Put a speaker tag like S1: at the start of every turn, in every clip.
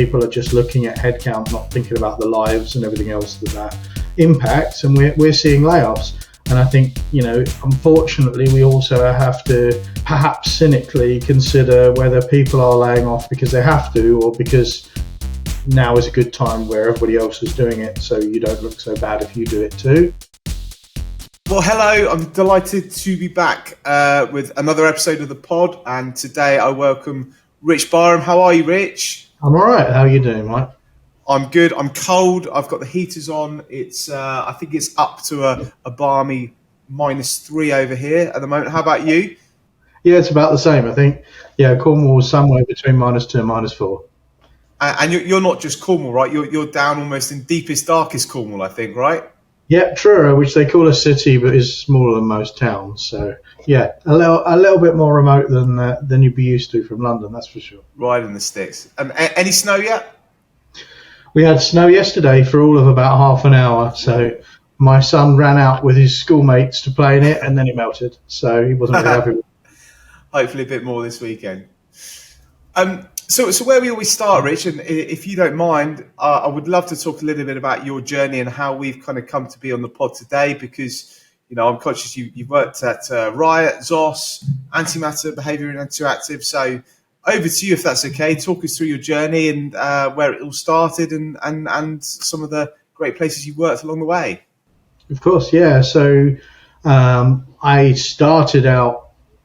S1: people are just looking at headcount, not thinking about the lives and everything else that impacts, and we're seeing layoffs. And I think, unfortunately, we also have to perhaps cynically consider whether people are laying off because they have to, or because now is a good time where everybody else is doing it, so you don't look so bad if you do it too.
S2: Well, hello, I'm delighted to be back with another episode of the pod, and today I welcome Rich Barham. How are you, Rich?
S1: I'm all right. How are you doing, Mike?
S2: I'm good. I'm cold. I've got the heaters on. It's I think it's up to a balmy -3 over here at the moment. How about you?
S1: Yeah, it's about the same, I think. Yeah, Cornwall was somewhere between -2 and -4.
S2: And you're not just Cornwall, right? You're down almost in deepest, darkest Cornwall, I think, right?
S1: Yeah, Truro, which they call a city, but is smaller than most towns. So yeah, a little bit more remote than you'd be used to from London, that's for sure.
S2: Right in the sticks. Any snow yet?
S1: We had snow yesterday for all of about half an hour. So my son ran out with his schoolmates to play in it, and then it melted. So he wasn't very happy with it.
S2: Hopefully a bit more this weekend. So where we always start, Rich, and if you don't mind, I would love to talk a little bit about your journey and how we've kind of come to be on the pod today, because, I'm conscious you've worked at Riot, ZOS, Antimatter, Behaviour and Interactive. So over to you, if that's okay. Talk us through your journey and where it all started and some of the great places you worked along the way.
S1: Of course, yeah. So I started out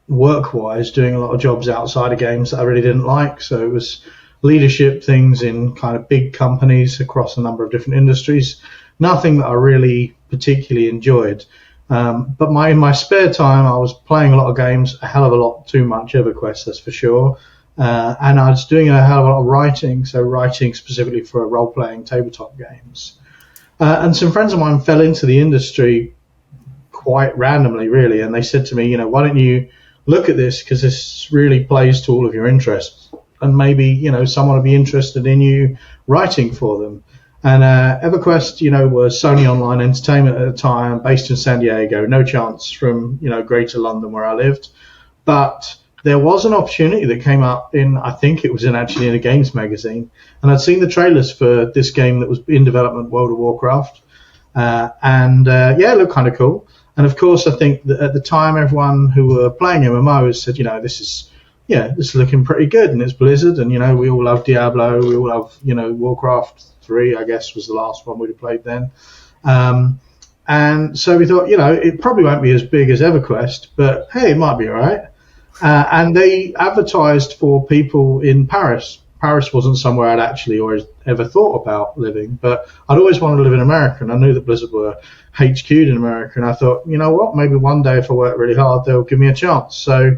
S1: work-wise doing a lot of jobs outside of games that I really didn't like. So it was leadership things in kind of big companies across a number of different industries. Nothing that I really particularly enjoyed. But in my spare time, I was playing a lot of games, a hell of a lot too much EverQuest, that's for sure. And I was doing a hell of a lot of writing, so writing specifically for role-playing tabletop games. And some friends of mine fell into the industry quite randomly, really, and they said to me, why don't you look at this, because this really plays to all of your interests, and maybe someone will be interested in you writing for them. And EverQuest was Sony Online Entertainment at the time, based in San Diego, no chance from greater London where I lived. But there was an opportunity that came up I think it was actually in a games magazine, and I'd seen the trailers for this game that was in development, World of Warcraft, it looked kind of cool. And of course, I think that at the time, everyone who were playing MMOs said, this is looking pretty good, and it's Blizzard, and we all love Diablo, we all love Warcraft 3, I guess was the last one we'd have played then. And so we thought, it probably won't be as big as EverQuest, but hey, it might be all right. And they advertised for people in Paris. Paris wasn't somewhere I'd actually always ever thought about living, but I'd always wanted to live in America, and I knew that Blizzard were HQ'd in America, and I thought, maybe one day if I work really hard, they'll give me a chance. So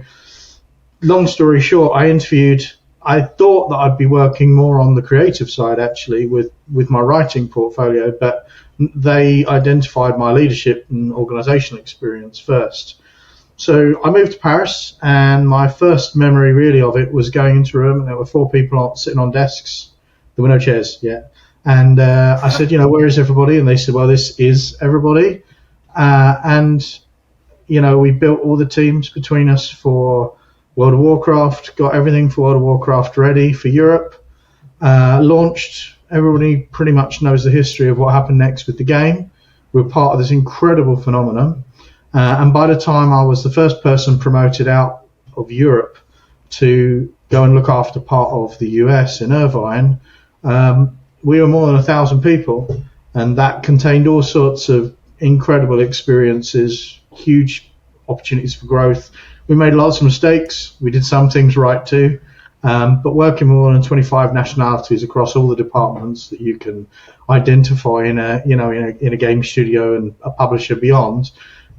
S1: long story short, I interviewed. I thought that I'd be working more on the creative side, actually, with my writing portfolio, but they identified my leadership and organizational experience first. So I moved to Paris, and my first memory really of it was going into a room, and there were 4 people sitting on desks. There were no chairs yet. And I said, where is everybody? And they said, well, this is everybody. We built all the teams between us for World of Warcraft, got everything for World of Warcraft ready for Europe, launched. Everybody pretty much knows the history of what happened next with the game. We're part of this incredible phenomenon. And by the time I was the first person promoted out of Europe to go and look after part of the US in Irvine, we were more than 1,000 people, and that contained all sorts of incredible experiences, huge opportunities for growth. We made lots of mistakes. We did some things right too, but working with more than 25 nationalities across all the departments that you can identify in a game studio and a publisher beyond,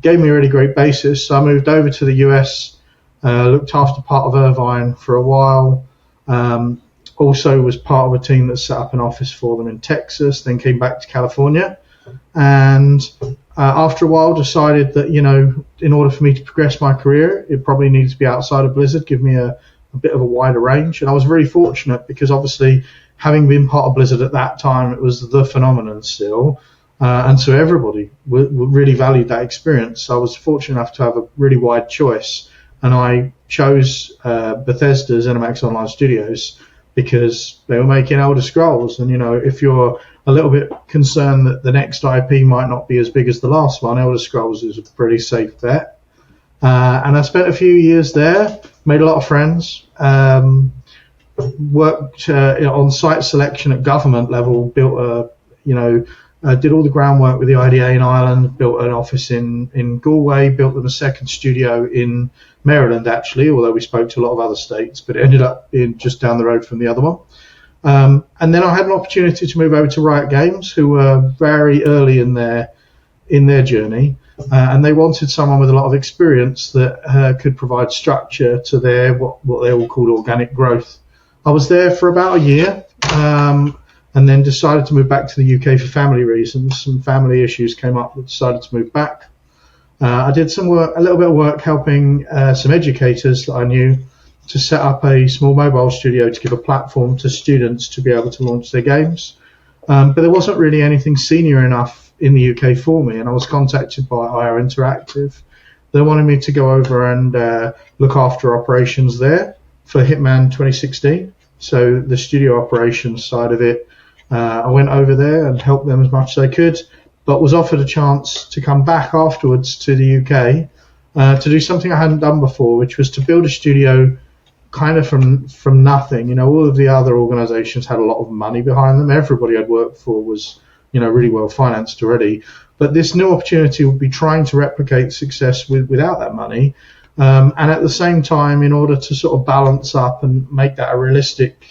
S1: gave me a really great basis. So I moved over to the US, looked after part of Irvine for a while, also was part of a team that set up an office for them in Texas, then came back to California, and after a while decided that, in order for me to progress my career, it probably needed to be outside of Blizzard, give me a bit of a wider range. And I was very fortunate because obviously having been part of Blizzard at that time, it was the phenomenon still. And so everybody really valued that experience. So I was fortunate enough to have a really wide choice. And I chose Bethesda, ZeniMax Online Studios, because they were making Elder Scrolls. And, if you're a little bit concerned that the next IP might not be as big as the last one, Elder Scrolls is a pretty safe bet. And I spent a few years there, made a lot of friends, worked on site selection at government level, built did all the groundwork with the IDA in Ireland, built an office in Galway, built them a second studio in Maryland, actually, although we spoke to a lot of other states, but it ended up being just down the road from the other one. And then I had an opportunity to move over to Riot Games, who were very early in their journey, and they wanted someone with a lot of experience that could provide structure to their what they all called organic growth. I was there for about a year, and then decided to move back to the UK for family reasons. Some family issues came up that decided to move back. I did a little bit of work helping some educators that I knew to set up a small mobile studio to give a platform to students to be able to launch their games. But there wasn't really anything senior enough in the UK for me, and I was contacted by IR Interactive. They wanted me to go over and look after operations there for Hitman 2016. So the studio operations side of it, I went over there and helped them as much as I could, but was offered a chance to come back afterwards to the UK to do something I hadn't done before, which was to build a studio kind of from nothing. All of the other organizations had a lot of money behind them. Everybody I'd worked for was, really well financed already. But this new opportunity would be trying to replicate success without that money. And at the same time, in order to sort of balance up and make that a realistic,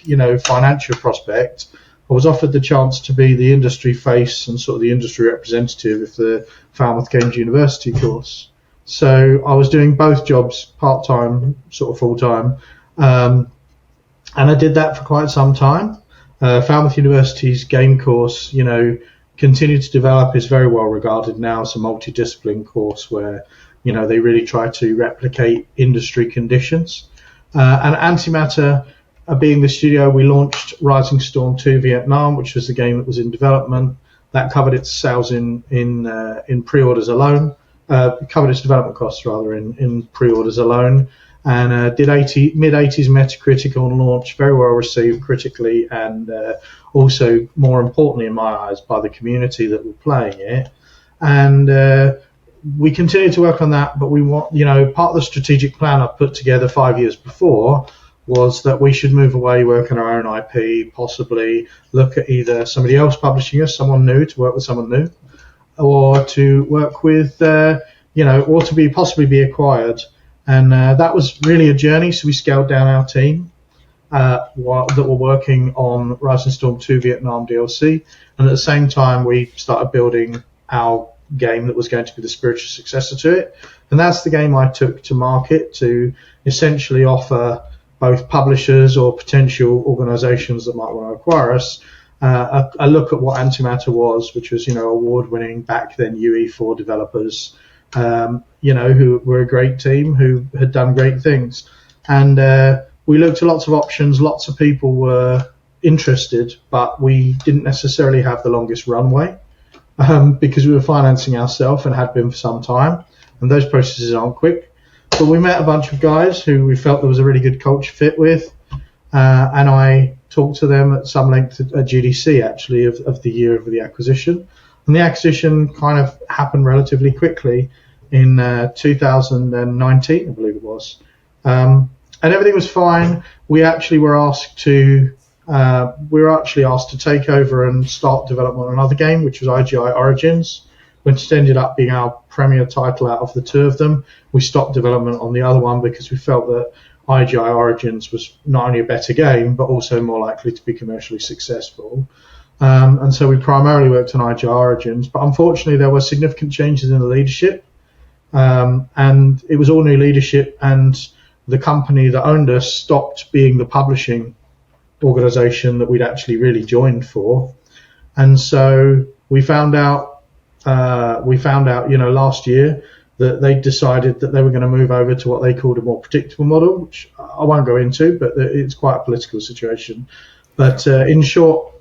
S1: financial prospect, I was offered the chance to be the industry face and sort of the industry representative of the Falmouth Games University course. So I was doing both jobs, part-time, sort of full-time. And I did that for quite some time. Falmouth University's game course, continued to develop, is very well regarded now. It's a multidiscipline course where, they really try to replicate industry conditions. And Antimatter, being the studio, we launched Rising Storm 2 Vietnam, which was the game that was in development. That covered its sales in pre-orders alone. Covered its development costs, rather, in pre-orders alone. And did mid-80s Metacritic on launch, very well received critically, and also, more importantly in my eyes, by the community that were playing it. And we continued to work on that, but we want, part of the strategic plan I put together 5 years before was that we should move away, work on our own IP, possibly look at either somebody else publishing us, someone new, to work with someone new, or to work with, or to possibly be acquired. And that was really a journey. So we scaled down our team that were working on Rising Storm 2 Vietnam DLC. And at the same time, we started building our game that was going to be the spiritual successor to it. And that's the game I took to market to essentially offer both publishers or potential organizations that might want to acquire us a look at what Antimatter was, which was, award-winning back then UE4 developers, who were a great team who had done great things. And we looked at lots of options. Lots of people were interested, but we didn't necessarily have the longest runway because we were financing ourselves and had been for some time. And those processes aren't quick. But we met a bunch of guys who we felt there was a really good culture fit with. And I talked to them at some length at GDC, actually, of the year of the acquisition. And the acquisition kind of happened relatively quickly in 2019, I believe it was. And everything was fine. We actually were asked to take over and start development on another game, which was IGI Origins, which ended up being our premier title out of the two of them. We stopped development on the other one because we felt that IGI Origins was not only a better game, but also more likely to be commercially successful. And so we primarily worked on IGI Origins, but unfortunately there were significant changes in the leadership, and it was all new leadership, and the company that owned us stopped being the publishing organization that we'd actually really joined for. And so we found out, last year that they decided that they were going to move over to what they called a more predictable model, which I won't go into, but it's quite a political situation. But in short,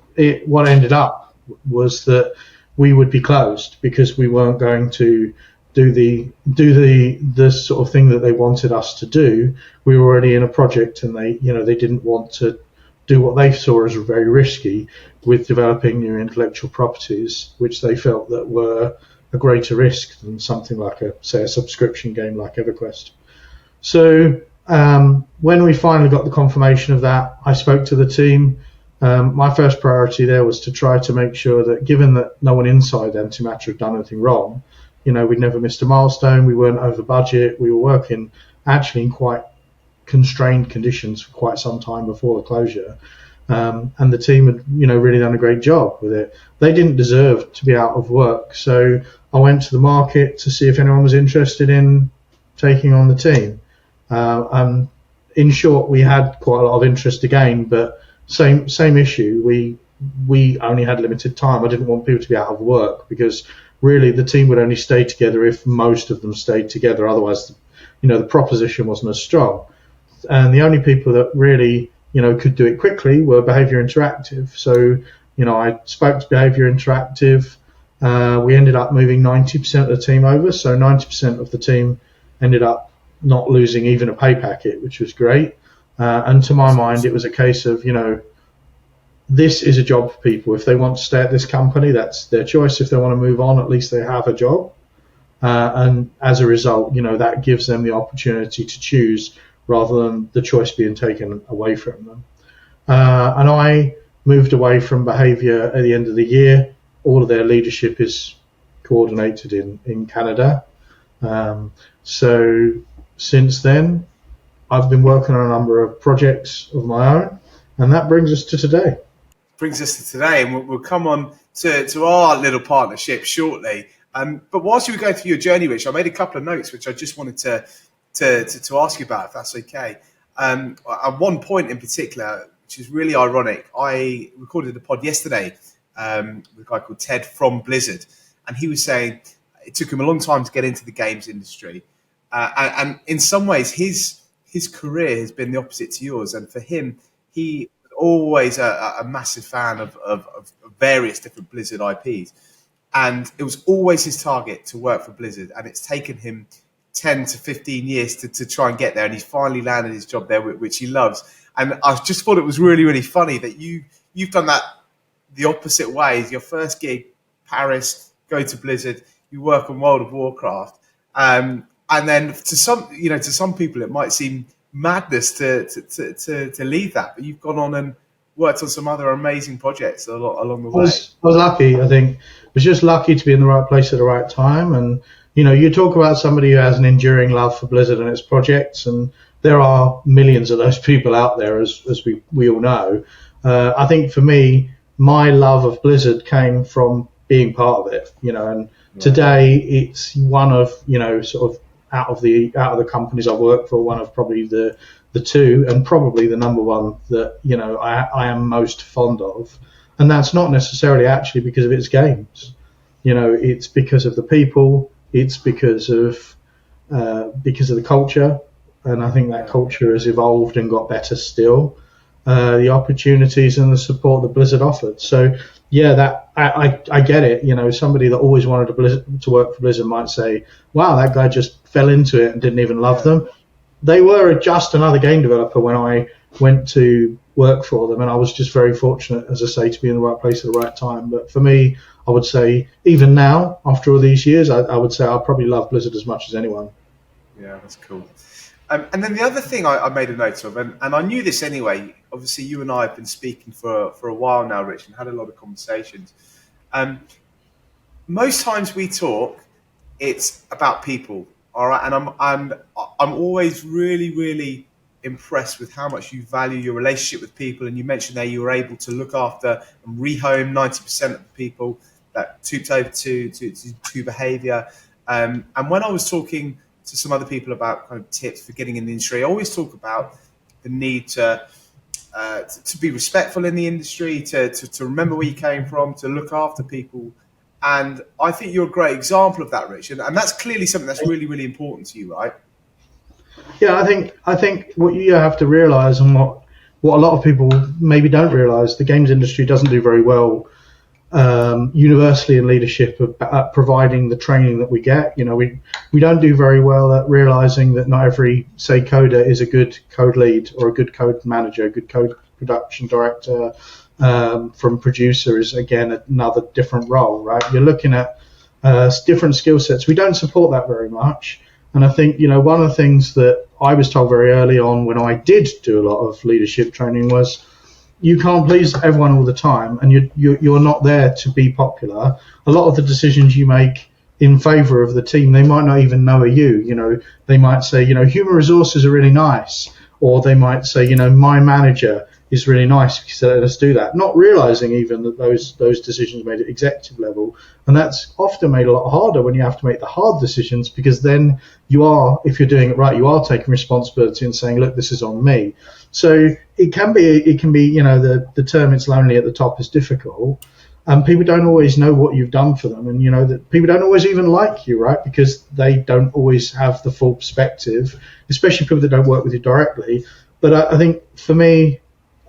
S1: what ended up was that we would be closed because we weren't going to do the sort of thing that they wanted us to do. We were already in a project, and they didn't want to do what they saw as very risky with developing new intellectual properties, which they felt that were a greater risk than something like a subscription game like EverQuest. So when we finally got the confirmation of that, I spoke to the team. My first priority there was to try to make sure that, given that no one inside Antimatter had done anything wrong, we'd never missed a milestone, we weren't over budget, we were working actually in quite constrained conditions for quite some time before the closure. And the team had, really done a great job with it. They didn't deserve to be out of work, so I went to the market to see if anyone was interested in taking on the team. And in short, we had quite a lot of interest again, but same issue. We only had limited time. I didn't want people to be out of work, because really the team would only stay together if most of them stayed together. Otherwise, the proposition wasn't as strong. And the only people that really, could do it quickly were Behaviour Interactive. So, I spoke to Behaviour Interactive. We ended up moving 90% of the team over. So 90% of the team ended up not losing even a pay packet, which was great. And to my mind, it was a case of, this is a job for people. If they want to stay at this company, that's their choice. If they want to move on, at least they have a job. And as a result, that gives them the opportunity to choose rather than the choice being taken away from them. And I moved away from Behaviour at the end of the year. All of their leadership is coordinated in Canada. So since then, I've been working on a number of projects of my own, and that brings us to today.
S2: And we'll come on to our little partnership shortly. But whilst you were going through your journey, Rich, I made a couple of notes which I just wanted to ask you about, if that's okay. At one point in particular, which is really ironic, I recorded a pod yesterday with a guy called Ted from Blizzard, and he was saying it took him a long time to get into the games industry, and in some ways his career has been the opposite to yours. And for him, he was always a massive fan of various different Blizzard IPs, and it was always his target to work for Blizzard, and it's taken him 10 to 15 years to try and get there, and he's finally landed his job there, which he loves. And I just thought it was really, really funny that you've done that the opposite way. Your first gig, Paris, go to Blizzard, you work on World of Warcraft, and then to some people it might seem madness to leave that, but you've gone on and worked on some other amazing projects along the way.
S1: I was lucky. I think I was just lucky to be in the right place at the right time. And you talk about somebody who has an enduring love for Blizzard and its projects, and there are millions of those people out there, as we all know. I think for me, my love of Blizzard came from being part of it, and today it's one of, sort of out of the companies I work for, one of probably the two, and probably the number one that, I am most fond of. And that's not necessarily actually because of its games. It's because of the people. It's because of the culture, and I think that culture has evolved and got better still. The opportunities and the support that Blizzard offered. So yeah, that I get it. Somebody that always wanted to work for Blizzard might say, "Wow, that guy just fell into it and didn't even love them." They were just another game developer when I went to work for them, and I was just very fortunate, as I say, to be in the right place at the right time. But for me, I would say, even now, after all these years, I would say I probably love Blizzard as much as anyone.
S2: Yeah, that's cool. And then the other thing I made a note of, and I knew this anyway, obviously you and I have been speaking for a while now, Rich, and had a lot of conversations. Most times we talk, it's about people, all right? And I'm always really, really impressed with how much you value your relationship with people. And you mentioned there you were able to look after and rehome 90% of the people that took over to Behaviour. And when I was talking to some other people about kind of tips for getting in the industry, I always talk about the need to be respectful in the industry, to remember where you came from, to look after people. And I think you're a great example of that, Rich. And that's clearly something that's really, really important to you, right?
S1: Yeah, I think what you have to realise, and what a lot of people maybe don't realise, the games industry doesn't do very well universally in leadership at providing the training that we get. We don't do very well at realising that not every, say, coder is a good code lead or a good code manager, a good code production director, from producer is again another different role, right? You're looking at different skill sets. We don't support that very much. And I think, one of the things that I was told very early on when I did do a lot of leadership training was you can't please everyone all the time, and you're not there to be popular. A lot of the decisions you make in favor of the team, they might not even know are you. They might say, human resources are really nice, or they might say, my manager is really nice because they let us do that, not realizing even that those decisions are made at executive level. And that's often made a lot harder when you have to make the hard decisions, because then if you're doing it right, you are taking responsibility and saying, look, this is on me. So it can be, the term "it's lonely at the top" is difficult. And people don't always know what you've done for them. And, that people don't always even like you, right? Because they don't always have the full perspective, especially people that don't work with you directly. But I think for me,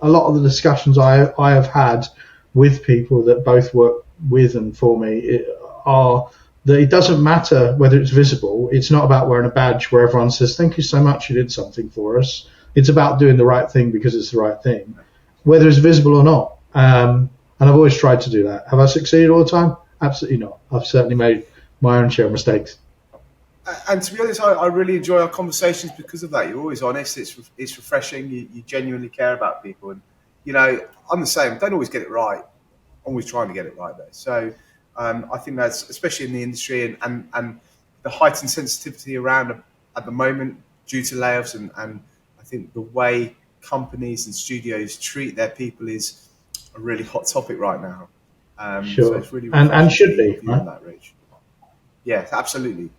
S1: a lot of the discussions I have had with people that both work with and for me are that it doesn't matter whether it's visible. It's not about wearing a badge where everyone says, thank you so much, you did something for us. It's about doing the right thing because it's the right thing, whether it's visible or not. And I've always tried to do that. Have I succeeded all the time? Absolutely not. I've certainly made my own share of mistakes.
S2: And to be honest, I really enjoy our conversations because of that. You're always honest. It's refreshing. You genuinely care about people. And, I'm the same. Don't always get it right. Always trying to get it right, though. So I think that's, especially in the industry and the heightened sensitivity around at the moment due to layoffs. And I think the way companies and studios treat their people is a really hot topic right now.
S1: Sure.
S2: So it's really
S1: and should be, right?
S2: That, Rich. Yeah, absolutely.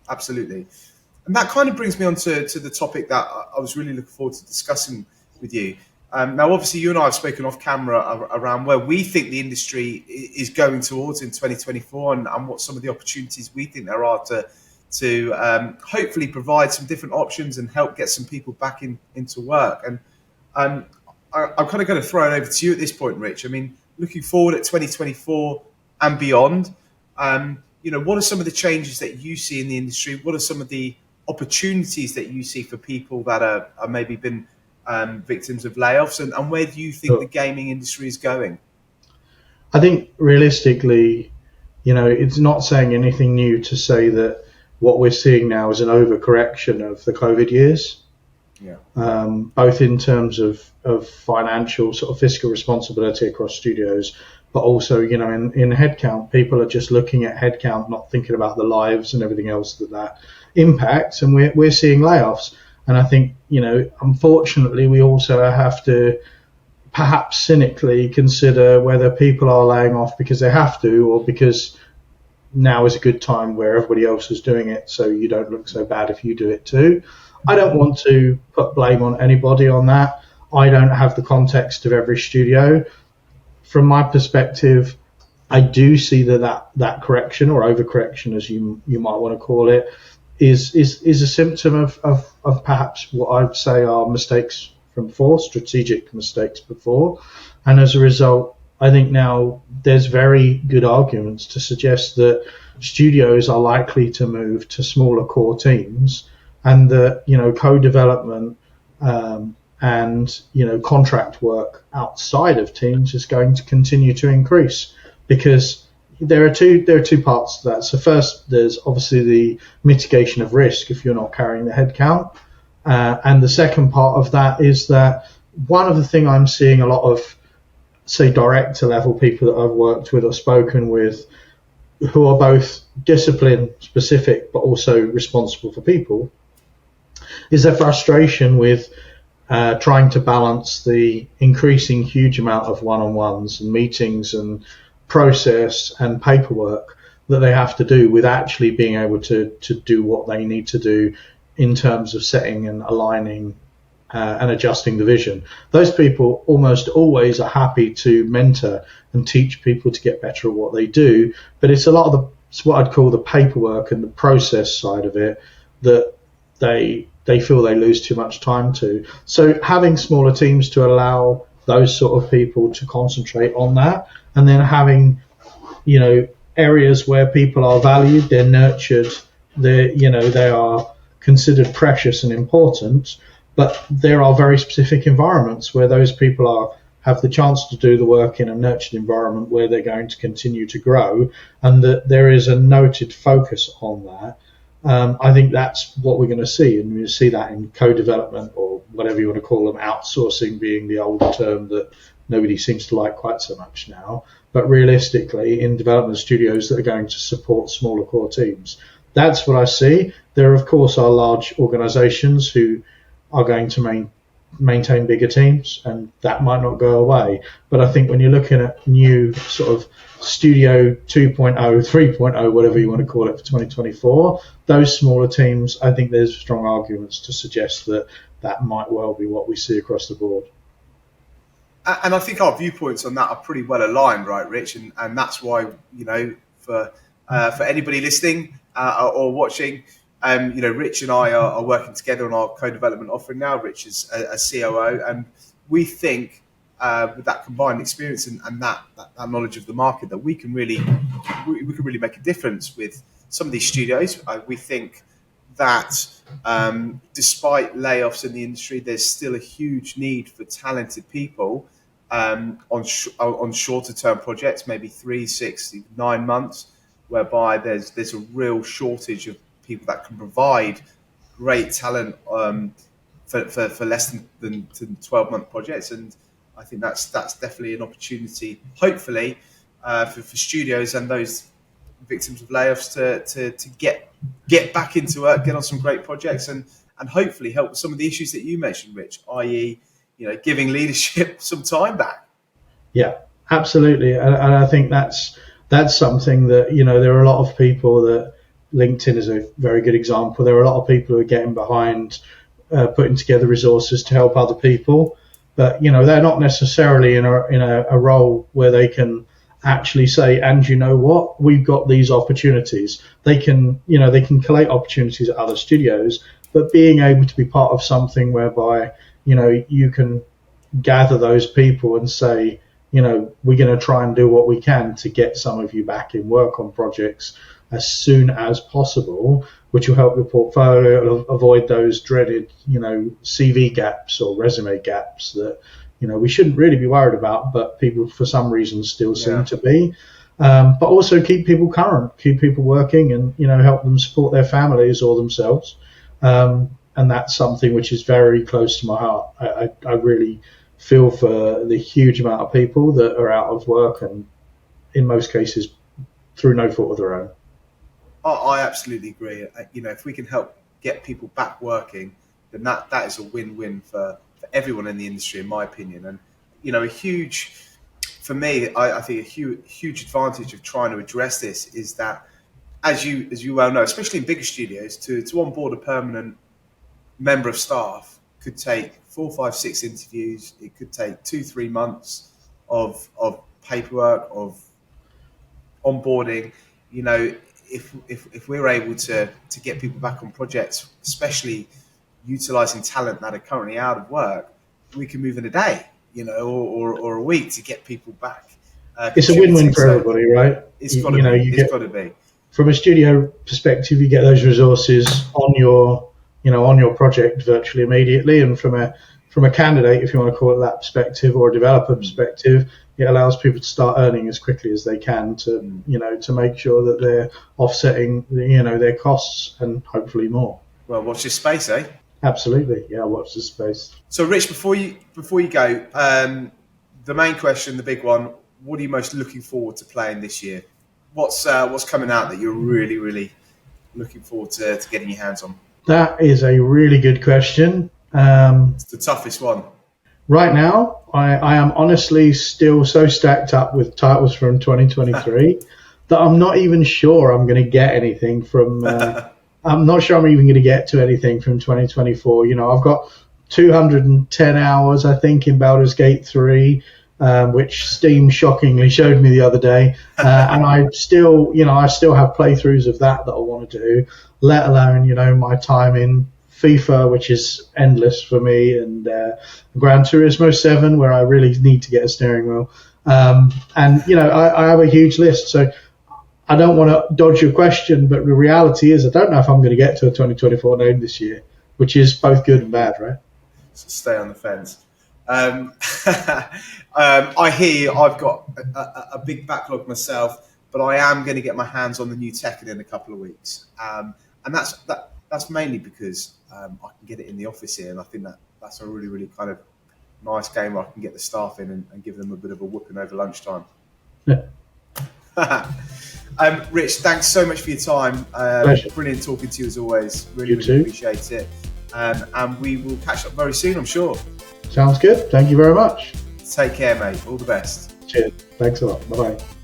S2: And that kind of brings me on to the topic that I was really looking forward to discussing with you. Now, obviously, you and I have spoken off camera around where we think the industry is going towards in 2024 and what some of the opportunities we think there are to hopefully provide some different options and help get some people back into work. And I'm kind of going to throw it over to you at this point, Rich. I mean, looking forward at 2024 and beyond, what are some of the changes that you see in the industry? What are some of the opportunities that you see for people that are maybe been victims of layoffs? And where do you think the gaming industry is going?
S1: I think realistically, it's not saying anything new to say that what we're seeing now is an overcorrection of the COVID years.
S2: Yeah.
S1: Both in terms of financial sort of fiscal responsibility across studios, but also, in headcount, people are just looking at headcount, not thinking about the lives and everything else that impacts. And we're seeing layoffs. And I think, unfortunately, we also have to perhaps cynically consider whether people are laying off because they have to, or because now is a good time where everybody else is doing it, so you don't look so bad if you do it too. I don't want to put blame on anybody on that. I don't have the context of every studio. From my perspective, I do see that correction, or overcorrection, as you might want to call it, is a symptom of perhaps what I would say are mistakes from before, strategic mistakes before. And as a result, I think now there's very good arguments to suggest that studios are likely to move to smaller core teams, and that, co-development and contract work outside of teams is going to continue to increase, because there are two parts to that. So first, there's obviously the mitigation of risk if you're not carrying the headcount, and the second part of that is that one of the things I'm seeing a lot of, say, director level people that I've worked with or spoken with, who are both discipline specific but also responsible for people, is their frustration with trying to balance the increasing huge amount of one-on-ones and meetings and process and paperwork that they have to do, with actually being able to do what they need to do in terms of setting and aligning and adjusting the vision. Those people almost always are happy to mentor and teach people to get better at what they do, but it's a lot of it's what I'd call the paperwork and the process side of it that they feel they lose too much time to. So having smaller teams to allow those sort of people to concentrate on that, and then having, areas where people are valued, they're nurtured, they are considered precious and important, but there are very specific environments where those people are have the chance to do the work in a nurtured environment where they're going to continue to grow, and that there is a noted focus on that. I think that's what we're going to see, and you see that in co-development, or whatever you want to call them, outsourcing being the old term that nobody seems to like quite so much now. But realistically, in development studios that are going to support smaller core teams, that's what I see. There, of course, are large organisations who are going to maintain bigger teams, and that might not go away. But I think when you're looking at new sort of Studio 2.0, 3.0, whatever you want to call it, for 2024, those smaller teams, I think there's strong arguments to suggest that that might well be what we see across the board.
S2: And I think our viewpoints on that are pretty well aligned, right, Rich? And that's why, for anybody listening or watching, Rich and I are working together on our co-development offering now. Rich is a COO, and we think with that combined experience and that knowledge of the market that we can really make a difference with some of these studios. We think that despite layoffs in the industry, there's still a huge need for talented people on shorter term projects, maybe 3, 6, 9 months, whereby there's a real shortage of people that can provide great talent for less than 12-month projects. And I think that's definitely an opportunity, hopefully, for studios and those victims of layoffs to get back into work, get on some great projects, and hopefully help with some of the issues that you mentioned, Rich, i.e., giving leadership some time back.
S1: Yeah, absolutely, and I think that's something that there are a lot of people that LinkedIn is a very good example. There are a lot of people who are getting behind putting together resources to help other people, but they're not necessarily in a role where they can actually say, and you know what, we've got these opportunities. They can collate opportunities at other studios, but being able to be part of something whereby you can gather those people and say, we're going to try and do what we can to get some of you back in work on projects as soon as possible, which will help your portfolio avoid those dreaded, CV gaps or resume gaps that, we shouldn't really be worried about, but people for some reason still seem to be. But also keep people current, keep people working, and, help them support their families or themselves. And that's something which is very close to my heart. I really feel for the huge amount of people that are out of work, and in most cases through no fault of their own.
S2: I absolutely agree. If we can help get people back working, then that is a win-win for everyone in the industry, in my opinion. And a huge, for me, I think a huge advantage of trying to address this is that, as you well know, especially in bigger studios, to onboard a permanent member of staff could take 4, 5, 6 interviews. It could take 2, 3 months of paperwork, of onboarding. If we're able to get people back on projects, especially utilising talent that are currently out of work, we can move in a day, or a week to get people back.
S1: It's a win-win for everybody, right?
S2: It's got to be.
S1: From a studio perspective, you get those resources on your project virtually immediately, and from a candidate, if you want to call it that perspective, or a developer perspective, it allows people to start earning as quickly as they can to make sure that they're offsetting their costs and hopefully more.
S2: Well, watch this space, eh?
S1: Absolutely, yeah. Watch this space.
S2: So, Rich, before you go, the main question, the big one: what are you most looking forward to playing this year? What's coming out that you're really, really looking forward to getting your hands on?
S1: That is a really good question.
S2: It's the toughest one.
S1: Right now, I am honestly still so stacked up with titles from 2023 that I'm not even sure I'm going to get anything from. I'm not sure I'm even going to get to anything from 2024. I've got 210 hours, I think, in Baldur's Gate 3, which Steam shockingly showed me the other day, and I still have playthroughs of that I want to do, let alone my time in FIFA, which is endless for me, and Gran Turismo 7, where I really need to get a steering wheel, and I have a huge list. So I don't want to dodge your question, but the reality is I don't know if I'm going to get to a 2024 name this year, which is both good and bad, right?
S2: So stay on the fence. I hear I've got a big backlog myself, but I am going to get my hands on the new Tekken in a couple of weeks, and that's mainly because I can get it in the office here, and I think that's a really, really kind of nice game where I can get the staff in and give them a bit of a whooping over lunchtime.
S1: Yeah.
S2: Rich, thanks so much for your time. Brilliant talking to you as always. Really appreciate it. And we will catch up very soon, I'm sure.
S1: Sounds good. Thank you very much.
S2: Take care, mate. All the best.
S1: Cheers. Thanks a lot. Bye-bye.